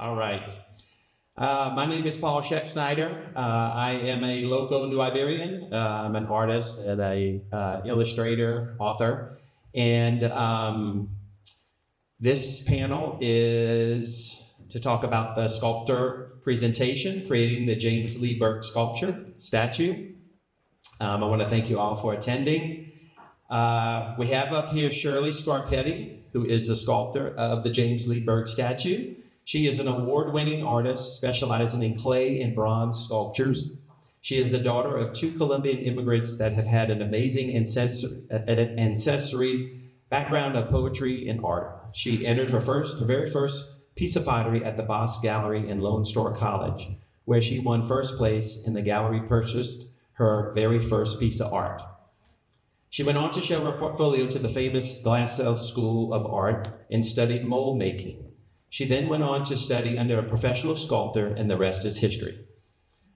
All right. My name is Paul Scheck Snyder. I am a local New Iberian. I'm an artist and a illustrator, author. And this panel is to talk about the Sculptor presentation, creating the James Lee Burke sculpture statue. I want to thank you all for attending. We have up here Shirley Scarpetta, who is the sculptor of the James Lee Burke statue. She is an award-winning artist specializing in clay and bronze sculptures. She is the daughter of two Colombian immigrants that have had an amazing ancestry background of poetry and art. She entered her very first piece of pottery at the Boss Gallery in Lone Star College, where she won first place and the gallery purchased her very first piece of art. She went on to show her portfolio to the famous Glasgow School of Art and studied mold making. She then went on to study under a professional sculptor, and the rest is history.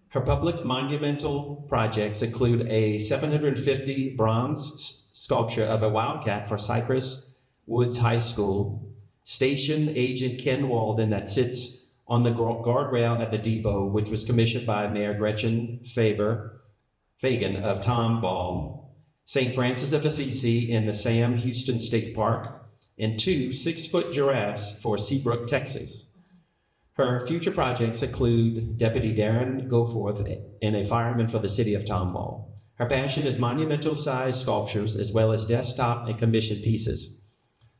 Her public monumental projects include a 750 bronze sculpture of a wildcat for Cypress Woods High School, station agent Ken Walden that sits on the guardrail at the depot, which was commissioned by Mayor Gretchen Fagan of Tomball, St. Francis of Assisi in the Sam Houston State Park, and two 6-foot giraffes for Seabrook, Texas. Her future projects include Deputy Darren Goforth and a fireman for the city of Tomball. Her passion is monumental-sized sculptures as well as desktop and commissioned pieces.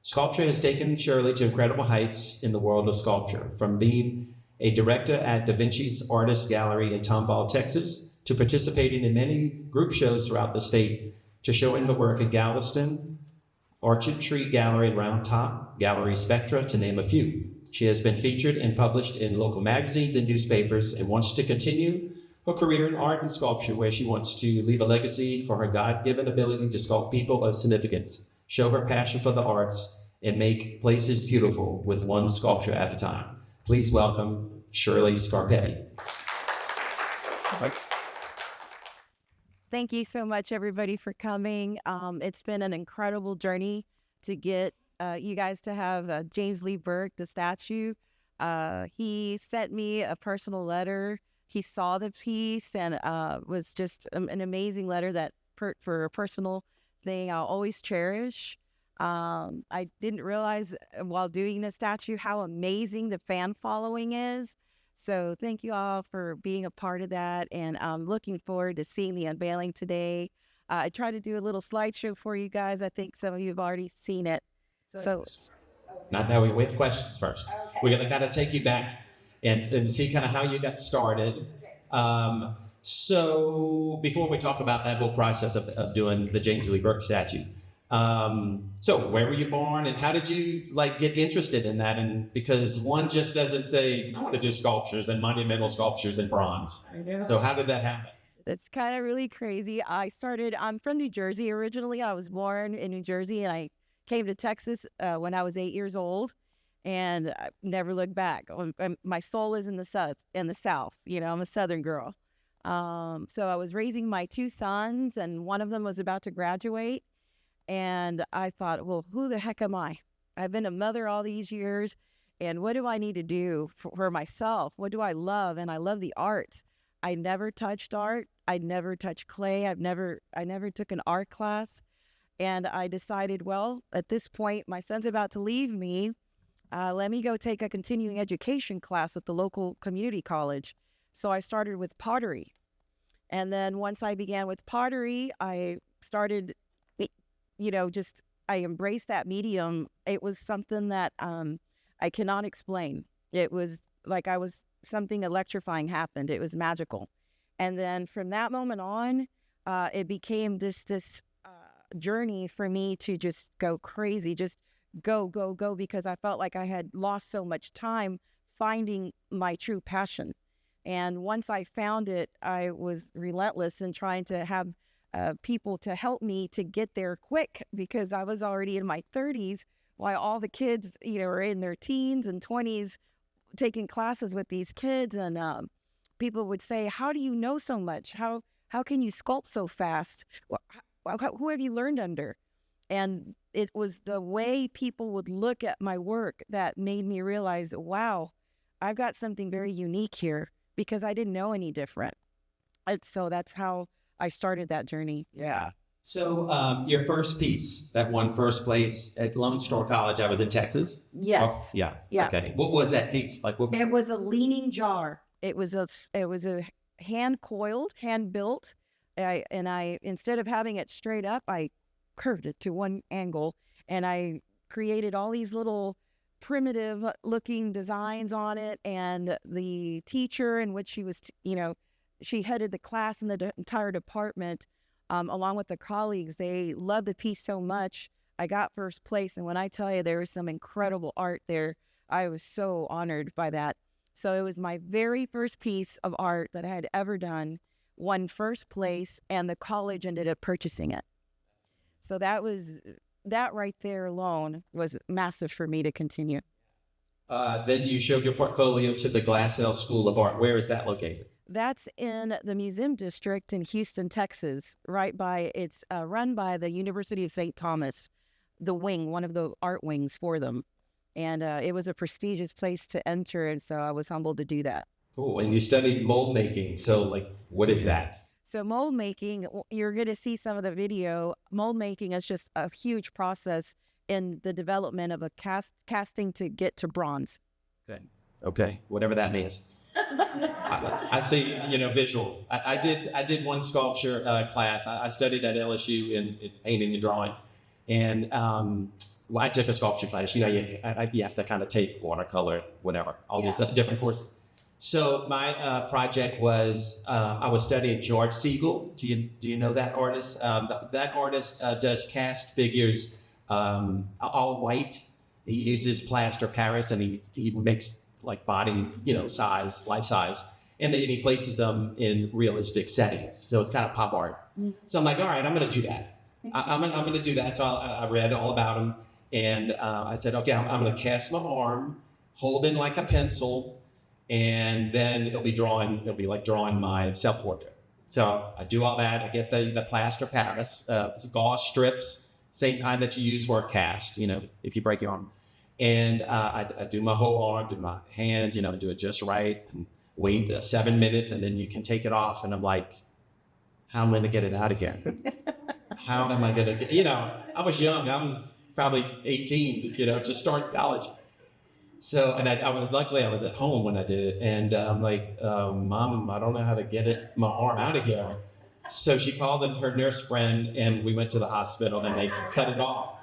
Sculpture has taken Shirley to incredible heights in the world of sculpture, from being a director at Da Vinci's Artist Gallery in Tomball, Texas, to participating in many group shows throughout the state, to showing her work in Galveston, Orchard Tree Gallery and Round Top, Gallery Spectra, to name a few. She has been featured and published in local magazines and newspapers and wants to continue her career in art and sculpture, where she wants to leave a legacy for her God-given ability to sculpt people of significance, show her passion for the arts, and make places beautiful with one sculpture at a time. Please welcome Shirley Scarpetta. Thank you so much, everybody, for coming. It's been an incredible journey to get you guys to have James Lee Burke, the statue. He sent me a personal letter. He saw the piece and was just an amazing letter that for a personal thing I'll always cherish. I didn't realize while doing the statue how amazing the fan following is. So thank you all for being a part of that, and I'm looking forward to seeing the unveiling today. I tried to do a little slideshow for you guys. I think some of you have already seen it. So Not now, we have questions first. Okay. We're gonna kind of take you back and see kind of how you got started. So before we talk about that whole process of doing the James Lee Burke statue, so where were you born and how did you get interested in that? And because one just doesn't say, I want to do sculptures and monumental sculptures in bronze. So how did that happen? It's kind of really crazy. I'm from New Jersey originally. I was born in New Jersey and I came to Texas when I was 8 years old and I never looked back. My soul is in the South. You know, I'm a Southern girl. So I was raising my two sons and one of them was about to graduate. And I thought, well, who the heck am I? I've been a mother all these years, and what do I need to do for myself? What do I love? And I love the arts. I never touched art. I never touched clay. I never took an art class. And I decided, well, at this point, my son's about to leave me. Let me go take a continuing education class at the local community college. So I started with pottery. And then once I began with pottery, I started I embraced that medium. It was something that I cannot explain. It was like something electrifying happened. It was magical. And then from that moment on, it became this journey for me to just go crazy, just go, because I felt like I had lost so much time finding my true passion. And once I found it, I was relentless in trying to have people to help me to get there quick, because I was already in my 30s while all the kids, are in their teens and 20s taking classes with these kids. And people would say, how do you know so much? How can you sculpt so fast? Who have you learned under? And it was the way people would look at my work that made me realize, wow, I've got something very unique here because I didn't know any different. And so that's how I started that journey. Yeah. So your first piece that won first place at Lone Star College, I was in Texas. Oh, Yes. yeah. Yeah. Okay. What was that piece? Like what? It was a leaning jar. It was a hand coiled, hand built. I instead of having it straight up, I curved it to one angle, and I created all these little primitive looking designs on it. And the teacher, in which she was, she headed the class and the entire department, along with the colleagues, they loved the piece so much. I got first place, and when I tell you there was some incredible art there, I was so honored by that. So it was my very first piece of art that I had ever done, won first place, and the college ended up purchasing it. So that right there alone was massive for me to continue. Then you showed your portfolio to the Glassell School of Art. Where is that located? That's in the Museum District in Houston, Texas, it's run by the University of St. Thomas, the wing, one of the art wings for them. And it was a prestigious place to enter, and so I was humbled to do that. Cool. And you studied mold making. So, like, what is that? So mold making, you're going to see some of the video. Mold making is just a huge process in the development of a casting to get to bronze. Okay. Okay. Whatever that means. I see, visual. I did one sculpture class. I studied at LSU in painting and drawing. And well, I took a sculpture class. You have to kind of take watercolor, whatever, all these different courses. So my project was I was studying George Siegel. Do you know that artist? That artist does cast figures, all white. He uses plaster Paris, and he makes like body, size, life size, and then he places them in realistic settings. So it's kind of pop art. So I'm like, all right, I'm going to do that. I'm going to do that. So I read all about him, and I said, okay, I'm going to cast my arm, hold in like a pencil, and then it'll be like drawing my self-portrait. So I do all that. I get the plaster Paris, gauze strips, same kind that you use for a cast, if you break your arm. And I do my whole arm, do my hands, do it just right, and wait 7 minutes, and then you can take it off. And I'm like, how am I going to get it out of here? How am I going to get, I was young. I was probably 18, just starting college. So, and luckily I was at home when I did it. And I'm like, Mom, I don't know how to get my arm out of here. So she called in her nurse friend, and we went to the hospital, and they cut it off.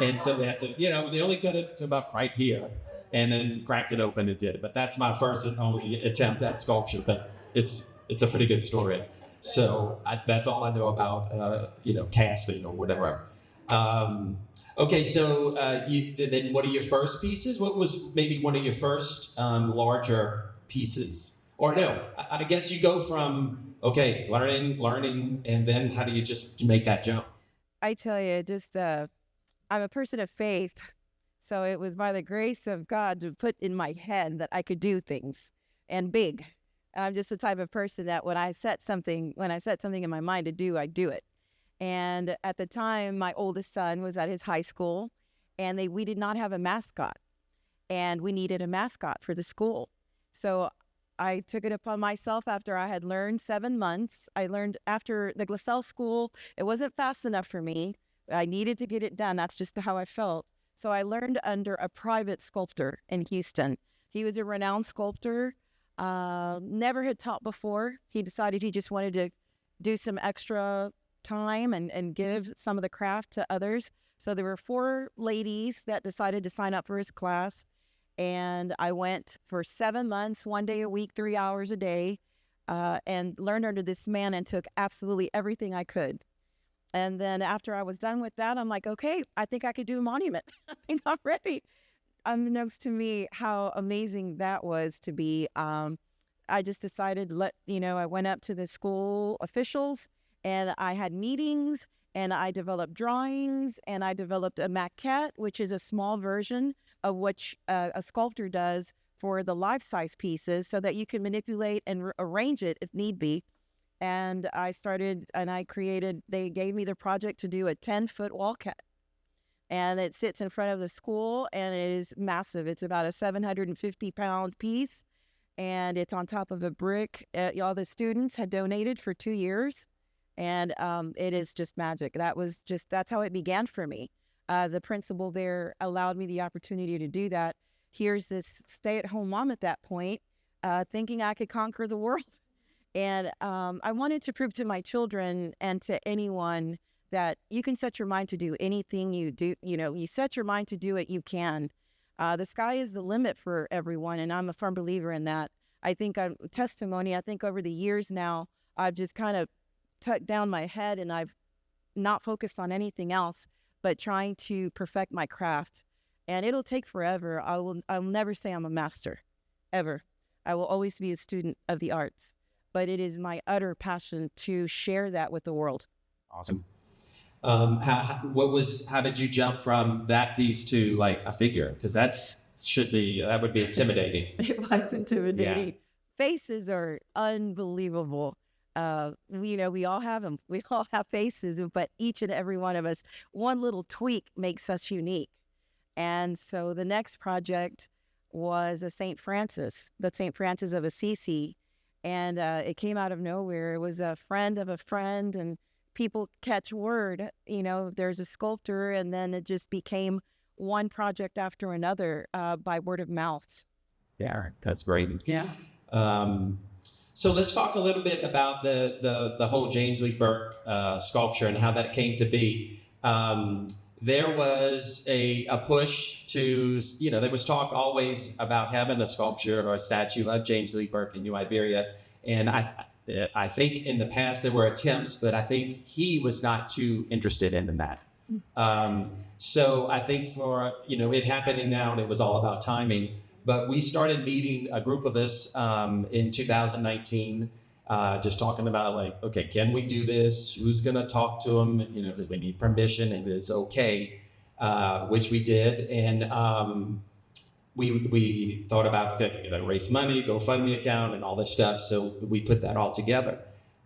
And so they had to, they only cut it to about right here, and then cracked it open and did it. But that's my first and only attempt at sculpture, but it's a pretty good story. So that's all I know about, casting or whatever. Okay, so then what are your first pieces? What was maybe one of your first larger pieces? Or no, I guess you go from, okay, learning, and then how do you just make that jump? I tell you, I'm a person of faith, so it was by the grace of God to put in my head that I could do things, and big. I'm just the type of person that when I set something in my mind to do, I do it. And at the time, my oldest son was at his high school, and we did not have a mascot, and we needed a mascot for the school. So I took it upon myself after I had learned 7 months. I learned after the Glassell school, it wasn't fast enough for me. I needed to get it done. That's just how I felt. So I learned under a private sculptor in Houston. He was a renowned sculptor, never had taught before. He decided he just wanted to do some extra time and give some of the craft to others. So there were 4 ladies that decided to sign up for his class. And I went for 7 months, 1 day a week, 3 hours a day, and learned under this man and took absolutely everything I could. And then after I was done with that, I'm like, okay, I think I could do a monument. I think I'm ready. Unbeknownst to me how amazing that was to be. I just decided, I went up to the school officials, and I had meetings, and I developed drawings, and I developed a maquette, which is a small version of what a sculptor does for the life-size pieces, so that you can manipulate and arrange it if need be. And I started, and I created, they gave me the project to do a 10-foot wall cut. and it sits in front of the school, and it is massive. It's about a 750-pound piece, and it's on top of a brick. All the students had donated for 2 years, and it is just magic. That's how it began for me. The principal there allowed me the opportunity to do that. Here's this stay-at-home mom at that point, thinking I could conquer the world. And I wanted to prove to my children and to anyone that you can set your mind to do anything you do. You set your mind to do it, you can. The sky is the limit for everyone, and I'm a firm believer in that. I think testimony, I think over the years now, I've just kind of tucked down my head, and I've not focused on anything else but trying to perfect my craft. And it'll take forever. I'll never say I'm a master, ever. I will always be a student of the arts, but it is my utter passion to share that with the world. Awesome. How did you jump from that piece to like a figure? Because that would be intimidating. It was intimidating. Yeah. Faces are unbelievable. We all have them. We all have faces, but each and every one of us, one little tweak makes us unique. And so the next project was a St. Francis of Assisi. And it came out of nowhere. It was a friend of a friend, and people catch word, there's a sculptor, and then it just became one project after another by word of mouth. Yeah, that's great. Yeah. So let's talk a little bit about the whole James Lee Burke sculpture and how that came to be. There was a push to, there was talk always about having a sculpture or a statue of James Lee Burke in New Iberia. And I think in the past there were attempts, but I think he was not too interested in that. So I think for, it happening now, and it was all about timing. But we started meeting, a group of us in 2019, just talking about like, okay, can we do this? Who's going to talk to him? Because we need permission, and it's okay, which we did. And we thought about raise money, GoFundMe account, and all this stuff. So we put that all together.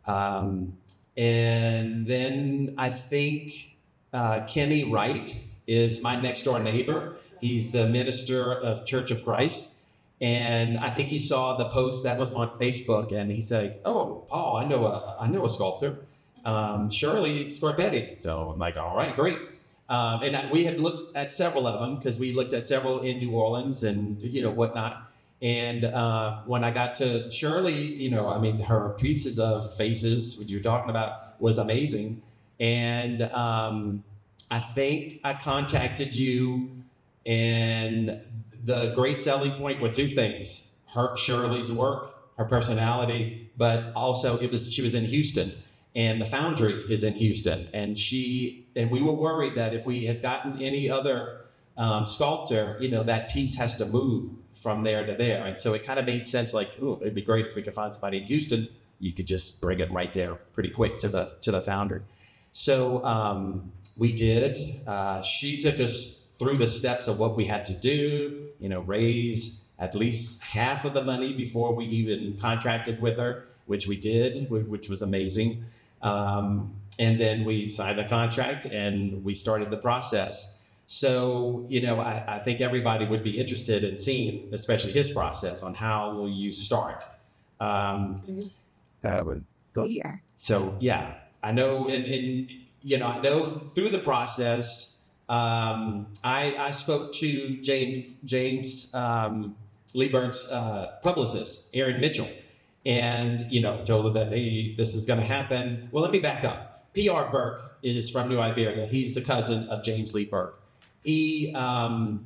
And then I think Kenny Wright is my next door neighbor. He's the minister of Church of Christ. And I think he saw the post that was on Facebook, and he said, "Oh, Paul, I know a sculptor, Shirley Scarpetta." So I'm like, "All right, great." And we had looked at several of them because we looked at several in New Orleans and whatnot. And when I got to Shirley, her pieces of faces, what you're talking about, was amazing. And I think I contacted you, and the great selling point were two things: Shirley's work, her personality, but also she was in Houston, and the foundry is in Houston, and we were worried that if we had gotten any other sculptor, that piece has to move from there to there, and so it kind of made sense. Like, oh, it'd be great if we could find somebody in Houston. You could just bring it right there, pretty quick to the foundry. So we did. She took us through the steps of what we had to do, raise at least half of the money before we even contracted with her, which we did, which was amazing. And then we signed the contract and we started the process. So, I think everybody would be interested in seeing, especially his process, on how will you start. So, yeah, I know, I know through the process, I spoke to James Lee Burke's publicist, Aaron Mitchell, and told her that, hey, this is going to happen. Well, let me back up. P.R. Burke is from New Iberia. He's the cousin of James Lee Burke. We kind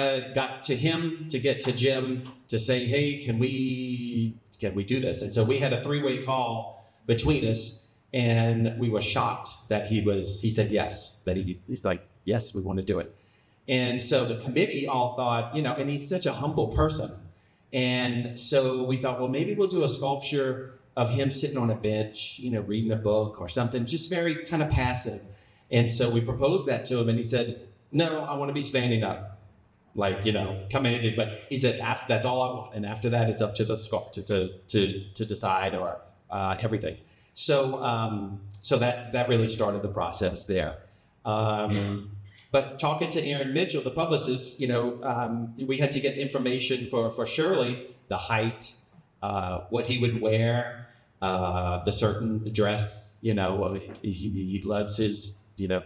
of got to him to get to Jim to say, hey, can we do this? And so we had a three-way call between us. And we were shocked that he said yes, that he's like, yes, we want to do it. And so the committee all thought, and he's such a humble person. And so we thought, well, maybe we'll do a sculpture of him sitting on a bench, reading a book or something, just very kind of passive. And so we proposed that to him, and he said, no, I want to be standing up, like, commanded. But he said, that's all I want. And after that, it's up to the sculptor to decide or everything. So that really started the process there. But talking to Aaron Mitchell, the publicist, we had to get information for Shirley, the height, what he would wear, the certain dress, he loves his,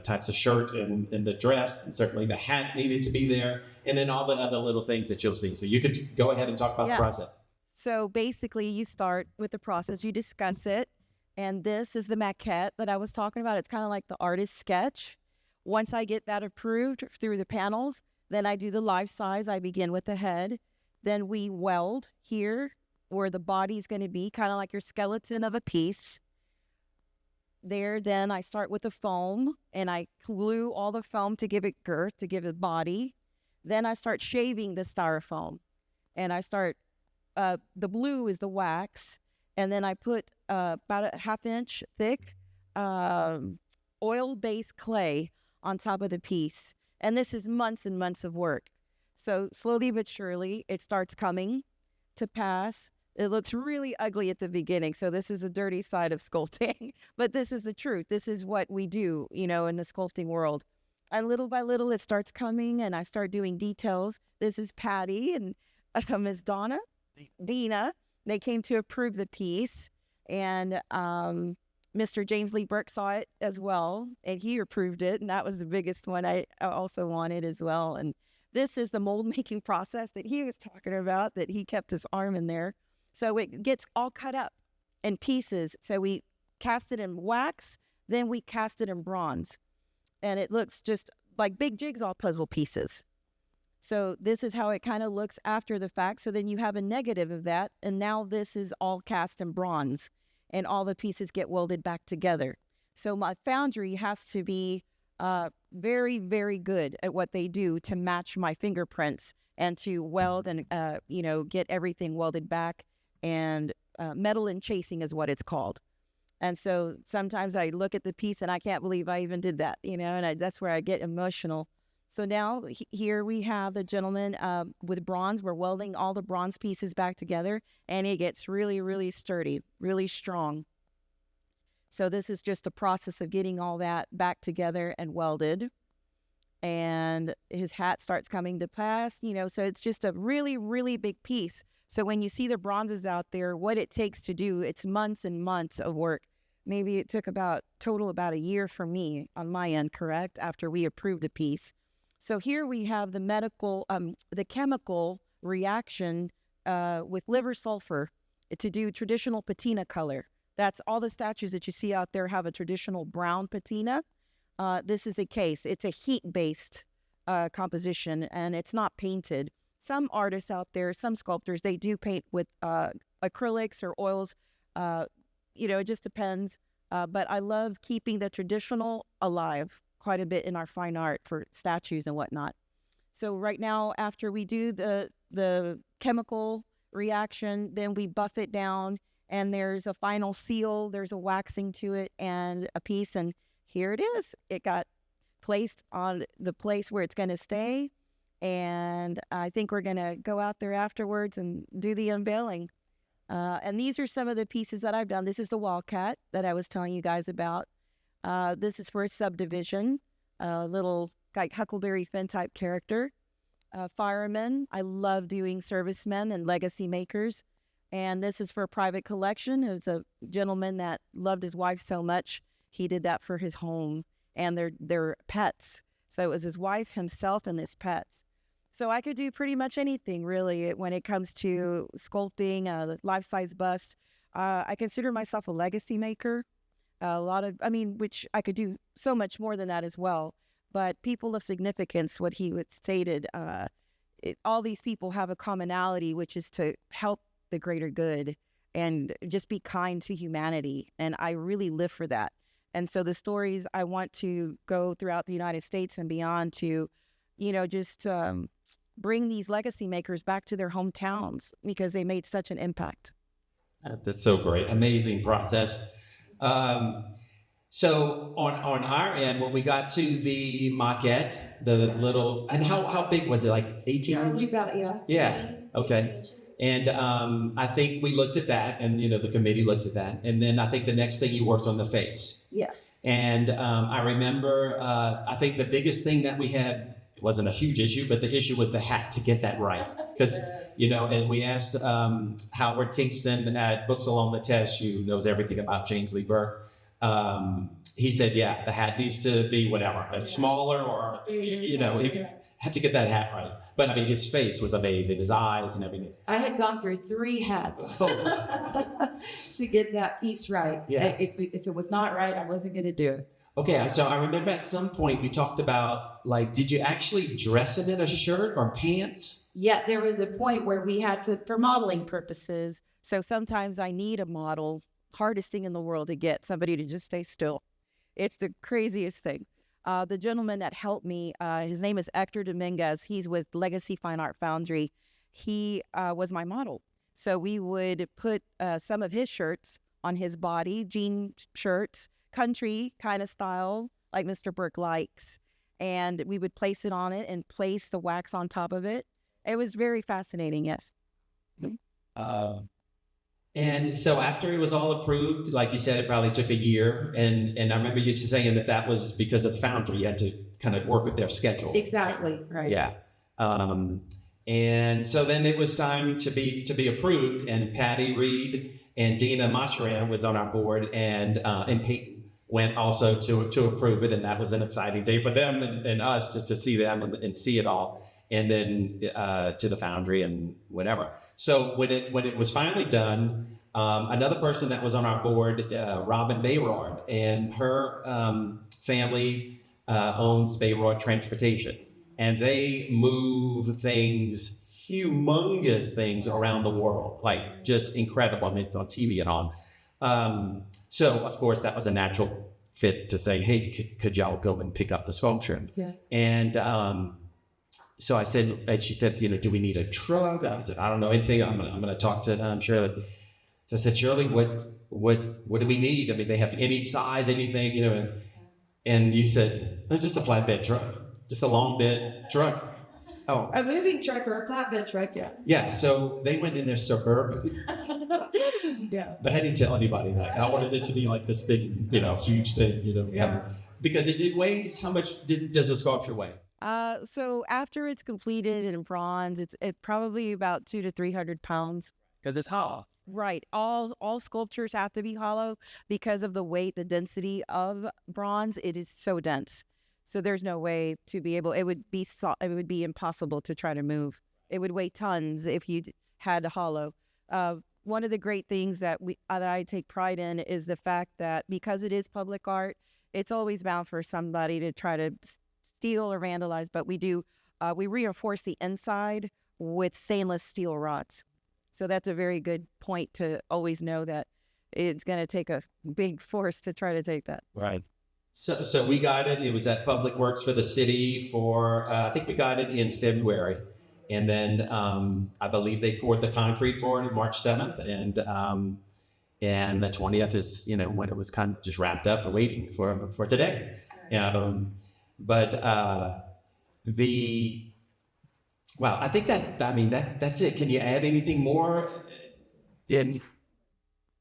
types of shirt and the dress, and certainly the hat needed to be there, and then all the other little things that you'll see. So you could go ahead and talk about the process. So basically, you start with the process, you discuss it, and this is the maquette that I was talking about. It's kind of like the artist's sketch. Once I get that approved through the panels, then I do the life size. I begin with the head. Then we weld here where the body's going to be, kind of like your skeleton of a piece. There, then I start with the foam, and I glue all the foam to give it girth, to give it body. Then I start shaving the styrofoam, and I start, the blue is the wax, and then I put about a half-inch thick oil-based clay on top of the piece. And this is months and months of work. So slowly but surely, it starts coming to pass. It looks really ugly at the beginning. So this is a dirty side of sculpting, but this is the truth. This is what we do, in the sculpting world. And little by little, it starts coming, and I start doing details. This is Patty and Miss Dina. They came to approve the piece, and Mr. James Lee Burke saw it as well, and he approved it, and that was the biggest one I also wanted as well. And this is the mold making process that he was talking about, that he kept his arm in there. So it gets all cut up in pieces. So we cast it in wax, then we cast it in bronze, and it looks just like big jigsaw puzzle pieces. So this is how it kind of looks after the fact. So then you have a negative of that, and now this is all cast in bronze, and all the pieces get welded back together. So my foundry has to be very, very good at what they do to match my fingerprints and to weld and, get everything welded back. And metal and chasing is what it's called. And so sometimes I look at the piece and I can't believe I even did that, and that's where I get emotional. So now here we have the gentleman with bronze. We're welding all the bronze pieces back together, and it gets really, really sturdy, really strong. So this is just a process of getting all that back together and welded. And his hat starts coming to pass, so it's just a really, really big piece. So when you see the bronzes out there, what it takes to do, it's months and months of work. Maybe it took about a year for me on my end, correct, after we approved a piece. So here we have the chemical reaction with liver sulfur to do traditional patina color. That's all the statues that you see out there have a traditional brown patina. This is the case. It's a heat-based composition, and it's not painted. Some artists out there, some sculptors, they do paint with acrylics or oils. It just depends. But I love keeping the traditional alive quite a bit in our fine art for statues and whatnot. So right now, after we do the chemical reaction, then we buff it down, and there's a final seal, there's a waxing to it and a piece, and here it is. It got placed on the place where it's going to stay, and I think we're going to go out there afterwards and do the unveiling. And these are some of the pieces that I've done. This is the wildcat that I was telling you guys about. This is for a subdivision, a little like Huckleberry Finn type character. Firemen, I love doing servicemen and legacy makers. And this is for a private collection. It was a gentleman that loved his wife so much, he did that for his home and their pets. So it was his wife, himself, and his pets. So I could do pretty much anything, really, when it comes to sculpting, life-size bust. I consider myself a legacy maker. Which I could do so much more than that as well. But people of significance, what he would stated, all these people have a commonality, which is to help the greater good and just be kind to humanity. And I really live for that. And so the stories I want to go throughout the United States and beyond to, bring these legacy makers back to their hometowns because they made such an impact. That's so great. Amazing process. So on our end, when we got to the maquette, the little, and how big was it? Like 18 inches? Yeah. Okay. And I think we looked at that, and the committee looked at that, and then I think the next thing you worked on the face. Yeah. And I remember, I think the biggest thing that we had, it wasn't a huge issue, but the issue was the hat, to get that right. Because, and we asked Howard Kingston at Books Along the Teche, who knows everything about James Lee Burke. He said, yeah, the hat needs to be whatever, smaller, or, he had to get that hat right. But I mean, his face was amazing, his eyes and everything. I had gone through 3 hats to get that piece right. Yeah. If it was not right, I wasn't going to do it. Okay, so I remember at some point we talked about, like, did you actually dress him in a shirt or pants? Yeah, there was a point where we had to, for modeling purposes. So sometimes I need a model, hardest thing in the world to get somebody to just stay still. It's the craziest thing. The gentleman that helped me, his name is Hector Dominguez. He's with Legacy Fine Art Foundry. He was my model. So we would put some of his shirts on his body, jean shirts, country kind of style, like Mr. Burke likes. And we would place it on it and place the wax on top of it. It was very fascinating, yes. And so after it was all approved, like you said, it probably took a year. And I remember you saying that was because of Foundry. You had to kind of work with their schedule. Exactly, right. Yeah. And so then it was time to be approved. And Patty Reed and Dina Macharan was on our board, and Peyton went also to approve it. And that was an exciting day for them and us, just to see them and see it all. And then to the Foundry and whatever. So when it was finally done, another person that was on our board, Robin Bayrard, and her family owns Bayrard Transportation, and they move things, humongous things around the world, like just incredible. I mean, it's on TV and on. So of course that was a natural fit to say, hey, could y'all go and pick up the sculpture? Yeah. And so I said, and she said, do we need a truck? I said, I don't know anything. I'm gonna talk to Shirley. So I said, Shirley, what do we need? I mean, they have any size, anything, and you said, it's just a flatbed truck, just a long bed truck. Oh, a moving truck or a flatbed truck, yeah. Yeah, so they went in their Suburban. Yeah. But I didn't tell anybody that. I wanted it to be like this big, huge thing, Yeah. Because it weighs, how much does a sculpture weigh? So after it's completed in bronze, it's probably about 200 to 300 pounds. Because it's hollow. Right. All sculptures have to be hollow because of the weight, the density of bronze. It is so dense. So there's no way to be able. It would be impossible to try to move. It would weigh tons if you had a hollow. One of the great things that I take pride in is the fact that because it is public art, it's always bound for somebody to try to steal or vandalize, but we reinforce the inside with stainless steel rods. So that's a very good point to always know that it's going to take a big force to try to take that. Right. So we got it. It was at Public Works for the city for, I think we got it in February. And then I believe they poured the concrete for it on March 7th. And the 20th is, when it was kind of just wrapped up and waiting for today. Wow, I think that's it. Can you add anything more?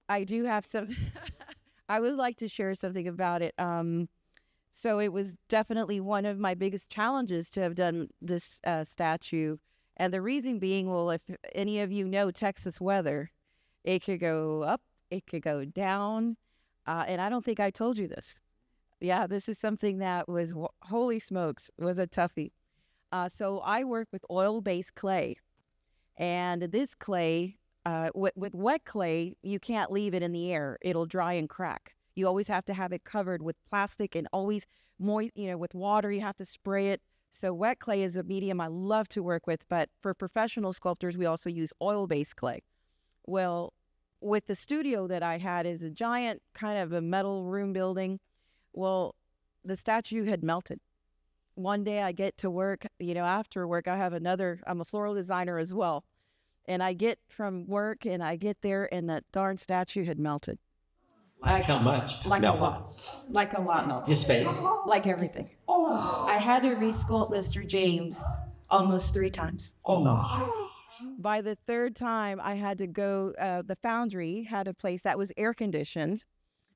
I do have some. I would like to share something about it. So it was definitely one of my biggest challenges to have done this statue. And the reason being, well, if any of you know Texas weather, it could go up, it could go down. And I don't think I told you this. Yeah, this is something that was, holy smokes, was a toughie. So I work with oil-based clay. And this clay, with wet clay, you can't leave it in the air. It'll dry and crack. You always have to have it covered with plastic and always moist, with water. You have to spray it. So wet clay is a medium I love to work with. But for professional sculptors, we also use oil-based clay. Well, with the studio that I had is a giant kind of a metal room building. Well, the statue had melted. One day I get to work, after work, I'm a floral designer as well. And I get from work and I get there and that darn statue had melted. Like how much? Like melted? A lot. Like a lot melted. His face? Like everything. Oh. I had to re-sculpt Mr. James almost 3 times. Oh no. By the 3rd time, I had to go, the foundry had a place that was air conditioned.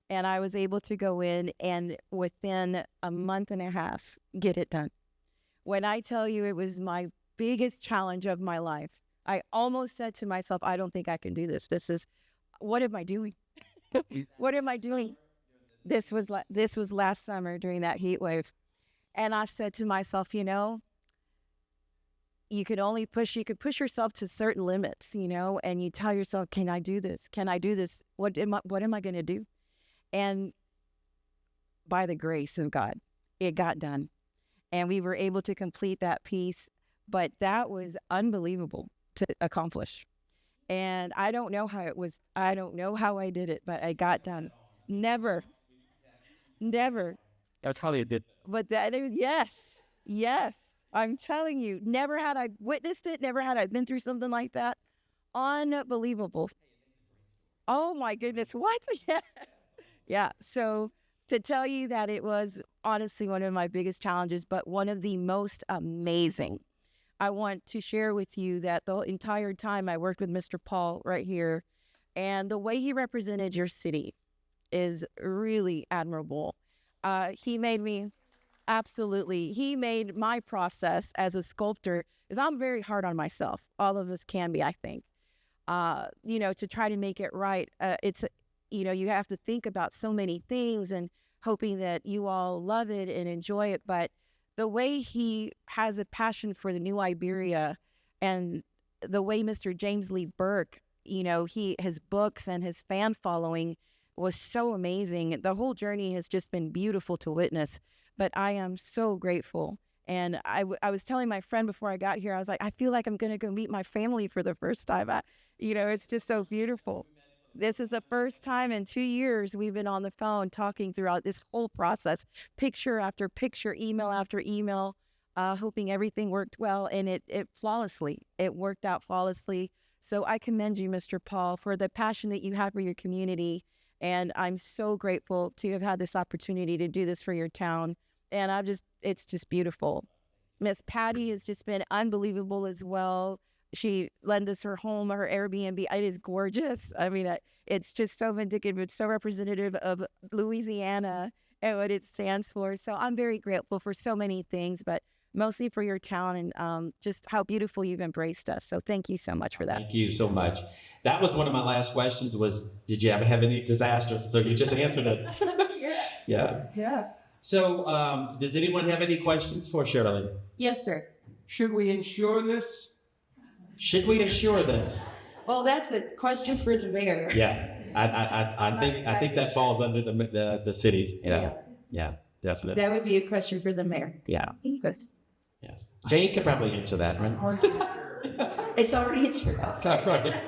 And I was able to go in and within a month and a half, get it done. When I tell you it was my biggest challenge of my life, I almost said to myself, I don't think I can do this. What am I doing? What am I doing? This was last summer during that heat wave. And I said to myself, you could push yourself to certain limits, and you tell yourself, can I do this? Can I do this? What am I going to do? And by the grace of God, it got done. And we were able to complete that piece, but that was unbelievable to accomplish. And I don't know how I did it, but I got done. Never. That's how they did. But yes, I'm telling you, never had I witnessed it, never had I been through something like that. Unbelievable. Oh my goodness, what? Yeah. So to tell you that it was honestly one of my biggest challenges, but one of the most amazing. I want to share with you that the entire time I worked with Mr. Paul right here, and the way he represented your city is really admirable. He made my process as a sculptor, is I'm very hard on myself. All of us can be, I think. To try to make it right. You have to think about so many things and hoping that you all love it and enjoy it. But the way he has a passion for the new Iberia, and the way Mr. James Lee Burke, his books and his fan following was so amazing. The whole journey has just been beautiful to witness, but I am so grateful. And I was telling my friend before I got here, I was like, I feel like I'm going to go meet my family for the first time. It's just so beautiful. This is the first time in 2 years we've been on the phone talking throughout this whole process, picture after picture, email after email, hoping everything worked well. And it worked out flawlessly. So I commend you, Mr. Paul, for the passion that you have for your community. And I'm so grateful to have had this opportunity to do this for your town. And it's just beautiful. Miss Patty has just been unbelievable as well. She lent us her home, her Airbnb. It is gorgeous. I mean, it's just so indicative. It's so representative of Louisiana and what it stands for. So I'm very grateful for so many things, but mostly for your town and just how beautiful you've embraced us. So thank you so much for that. Thank you so much. That was one of my last questions was, did you ever have any disasters? So you just answered it. Yeah. So does anyone have any questions for Shirley? Yes, sir. Should we insure this? Should we insure this? Well, that's a question for the mayor. Yeah, I think that falls under the city. Yeah, definitely. That would be a question for the mayor. Yeah. Jane could probably answer that, right? It's already insured. Right.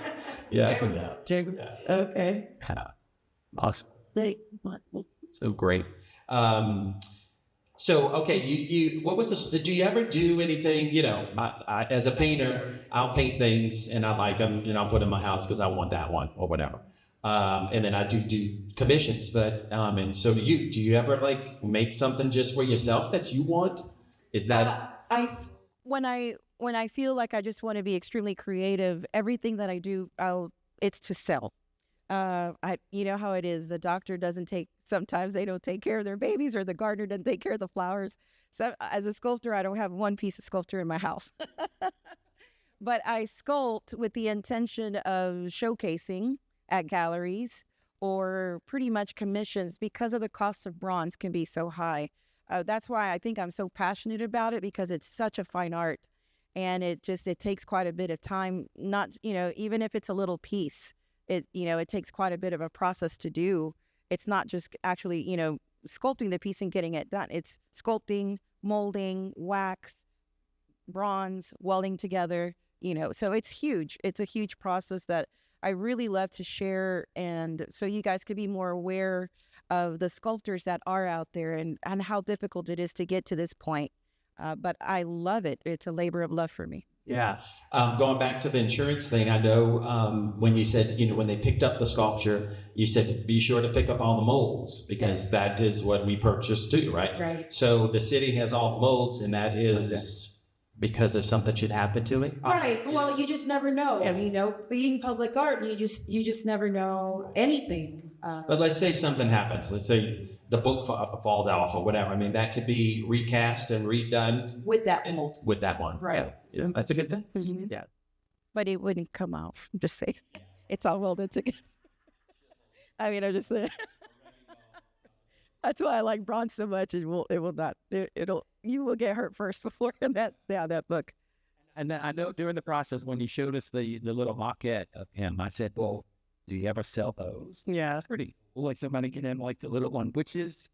Yeah. Jacob? Okay. Awesome. So great. So, okay, you what was this? Do you ever do anything, I, as a painter, I'll paint things and I like them, I'll put in my house because I want that one or whatever. And then I do commissions, but, and so do you ever like make something just for yourself that you want? Is that? When I feel like I just want to be extremely creative, everything that I do, it's to sell. You know how it is. The doctor sometimes they don't take care of their babies, or the gardener doesn't take care of the flowers. So as a sculptor, I don't have one piece of sculpture in my house, but I sculpt with the intention of showcasing at galleries or pretty much commissions because of the cost of bronze can be so high. That's why I think I'm so passionate about it, because it's such a fine art, and it takes quite a bit of time. Not, even if it's a little piece, it takes quite a bit of a process to do. It's not just actually, sculpting the piece and getting it done. It's sculpting, molding, wax, bronze, welding together, so it's huge. It's a huge process that I really love to share. And so you guys could be more aware of the sculptors that are out there and how difficult it is to get to this point. But I love it. It's a labor of love for me. Yeah. Going back to the insurance thing, I know when you said, when they picked up the sculpture, you said, be sure to pick up all the molds, because that is what we purchased too, right? Right. So the city has all the molds, and that is because if something should happen to me. Right. Well, you just never know. Being public art, you just never know anything. But let's say something happens. Let's say the book falls off or whatever. I mean, that could be recast and redone With that mold. with that one. Right. Yeah, that's a good thing. Yeah. But it wouldn't come out. I'm just saying. It's all welded together. I mean, I'm just saying. That's why I like bronze so much. It will not. You will get hurt first before that book. And I know during the process when you showed us the little maquette of him, I said, "Well, do you ever sell those?" Yeah. That's pretty cool. Like somebody get in like the little one, which is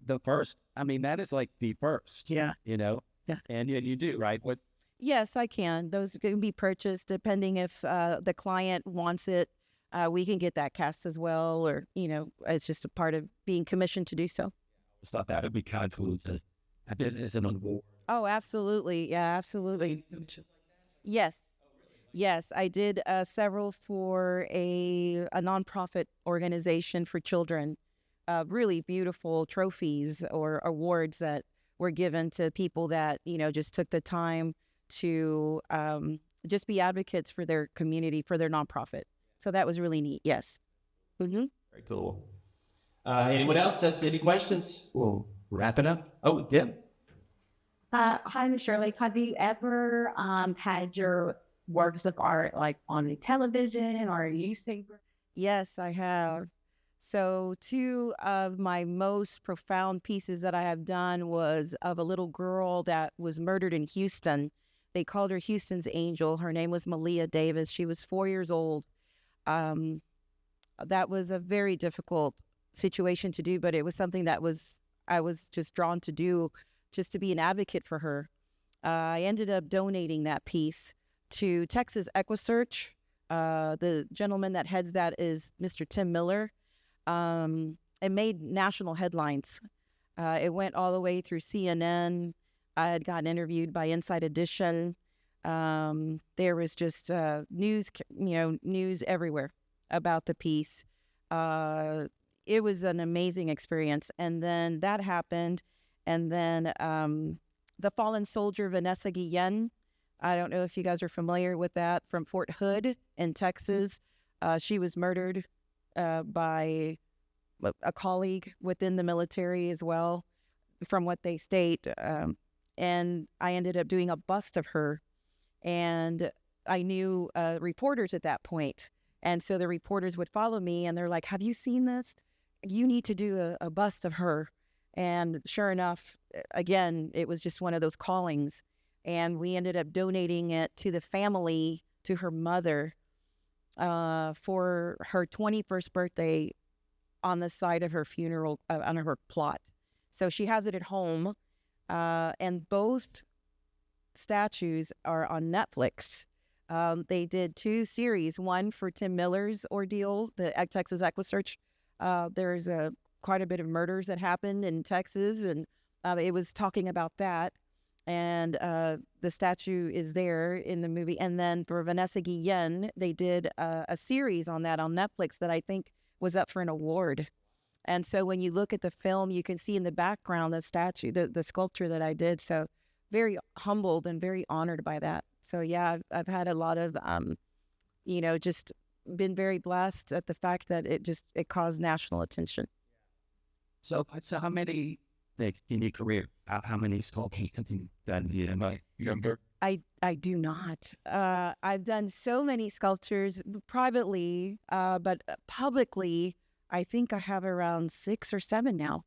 the first. I mean, that is like the first. Yeah. Yeah. And you do, right? What? Yes, I can. Those can be purchased depending if the client wants it. We can get that cast as well, or it's just a part of being commissioned to do so. I just thought that would be kind of cool to have it as an award. Oh, absolutely. Yeah, absolutely. Yes. Yes, I did several for a nonprofit organization for children. Really beautiful trophies or awards that were given to people that, just took the time to just be advocates for their community, for their nonprofit. So that was really neat. Yes. Mm-hmm. Very cool. Anyone else has any questions? We'll wrap it up. Oh, yeah. Hi, Ms. Shirley. Have you ever had your works of art like on the television or a newspaper? Yes, I have. So two of my most profound pieces that I have done was of a little girl that was murdered in Houston. They called her Houston's Angel. Her name was Malia Davis. She was 4 years old. That was a very difficult situation to do, but it was something that I was just drawn to do, just to be an advocate for her. I ended up donating that piece to Texas EquiSearch. The gentleman that heads that is Mr. Tim Miller. It made national headlines. It went all the way through CNN. I had gotten interviewed by Inside Edition. There was just news everywhere about the piece. It was an amazing experience. And then that happened. And then the fallen soldier, Vanessa Guillen, I don't know if you guys are familiar with that, from Fort Hood in Texas. She was murdered by a colleague within the military as well, from what they state. And I ended up doing a bust of her. And I knew reporters at that point. And so the reporters would follow me and they're like, "Have you seen this? You need to do a bust of her." And sure enough, again, it was just one of those callings. And we ended up donating it to the family, to her mother, for her 21st birthday on the side of her funeral, on her plot. So she has it at home. And both statues are on Netflix. They did 2 series, one for Tim Miller's ordeal, the Texas EquiSearch. There's quite a bit of murders that happened in Texas, and it was talking about that. And the statue is there in the movie. And then for Vanessa Guillen, they did a series on that on Netflix that I think was up for an award. And so when you look at the film, you can see in the background the statue, the sculpture that I did. So very humbled and very honored by that. So yeah, I've had a lot of, just been very blessed at the fact that it caused national attention. So how many, like, in your career, how many sculptures have you done? Younger? I do not. I've done so many sculptures privately, but publicly, I think I have around 6 or 7 now,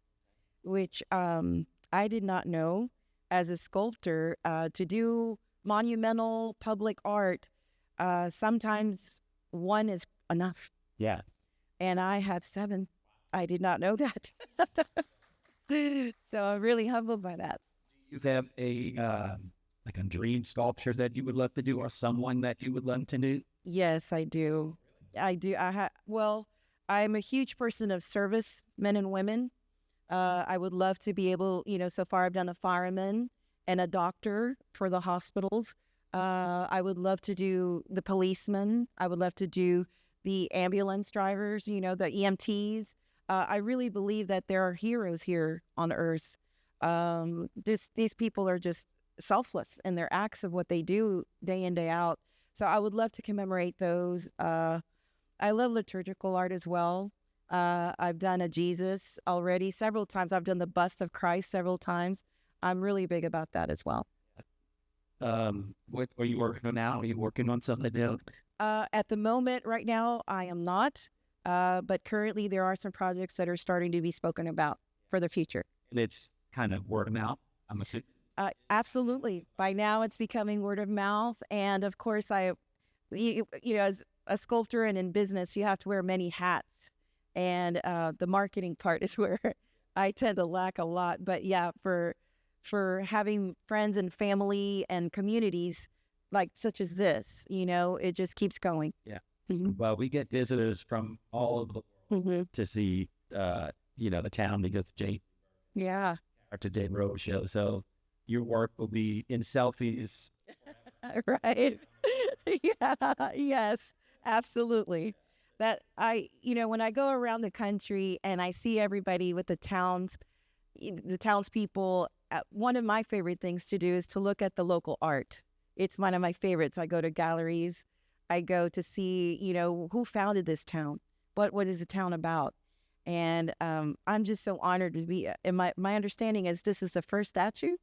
which I did not know as a sculptor to do monumental public art. Sometimes one is enough. Yeah. And I have 7. I did not know that. So I'm really humbled by that. Do you have a dream sculpture that you would love to do, or someone that you would love to do? Yes, I do. I'm a huge person of service, men and women. I would love to be able, so far I've done a fireman and a doctor for the hospitals. I would love to do the policemen. I would love to do the ambulance drivers, the EMTs. I really believe that there are heroes here on Earth. These people are just selfless in their acts of what they do day in, day out. So I would love to commemorate those. I love liturgical art as well. I've done a Jesus already several times. I've done the bust of Christ several times. I'm really big about that as well. What are you working on now? Are you working on something else? At the moment, right now, I am not. But currently, there are some projects that are starting to be spoken about for the future. And it's kind of word of mouth, I'm assuming. Absolutely. By now, it's becoming word of mouth. And of course, you know, as a sculptor and in business, you have to wear many hats. And the marketing part is where I tend to lack a lot. But yeah, for having friends and family and communities like such as this, you know, it just keeps going. Yeah. Mm-hmm. Well, we get visitors from all over the world Mm-hmm. to see, you know, the town because of James Yeah. to Day Road show. So your work will be in selfies. Right. Yeah. Yes, absolutely. That you know, when I go around the country and I see everybody with the townspeople, one of my favorite things to do is to look at the local art. It's one of my favorites. I go to galleries. I go to see, you know, who founded this town. What is the town about? And I'm just so honored to be. And my understanding is this is the first statue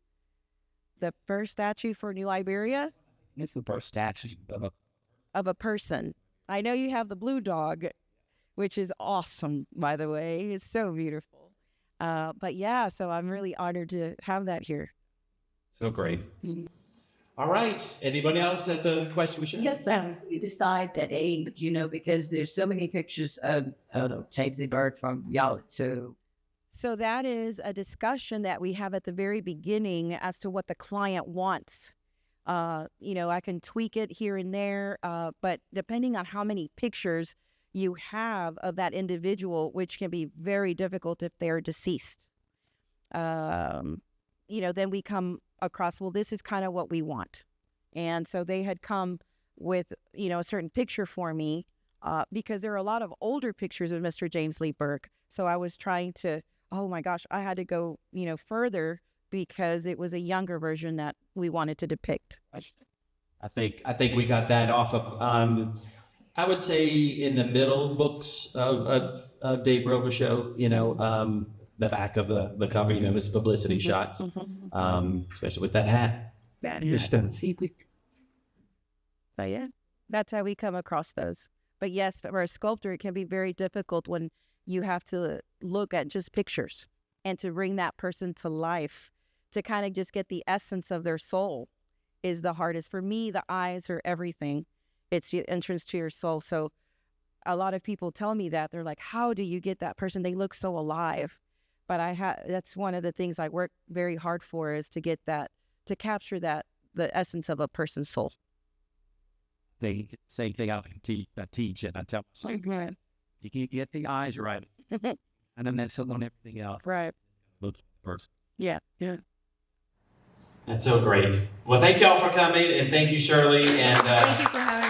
for New Iberia It's the first statue of a person. I know you have the blue dog, which is awesome, by the way. It's so beautiful. But yeah, so I'm really honored to have that here. So great. All right. Anybody else has a question we should? Yes, you decide that age, you know, because there's so many pictures of James Lee Burke from y'all too. So that is a discussion that we have at the very beginning as to what the client wants. You know, I can tweak it here and there, but depending on how many pictures you have of that individual, which can be very difficult if they're deceased, you know, then we come across, well, this is kind of what we want. And so they had come with, you know, a certain picture for me because there are a lot of older pictures of Mr. James Lee Burke. So I was trying to, oh my gosh, I had to go, you know, further because it was a younger version that we wanted to depict. I think we got that off of I would say in the middle books of Dave Rover show, you know, the back of the cover, you know, his publicity shots, especially with that hat. That is So yeah, that's how we come across those. But yes, for a sculptor, it can be very difficult when you have to look at just pictures and to bring that person to life, to kind of just get the essence of their soul is the hardest. For me, the eyes are everything. It's the entrance to your soul. So a lot of people tell me that. They're like, how do you get that person? They look so alive. But that's one of the things I work very hard for is to get that, to capture that, the essence of a person's soul. Same thing I teach and I tell myself, you can get the eyes right. And then that's on everything else. Right. Look first. Yeah. Yeah. That's so great. Well, thank y'all for coming, and thank you, Shirley. And Thank you for having me.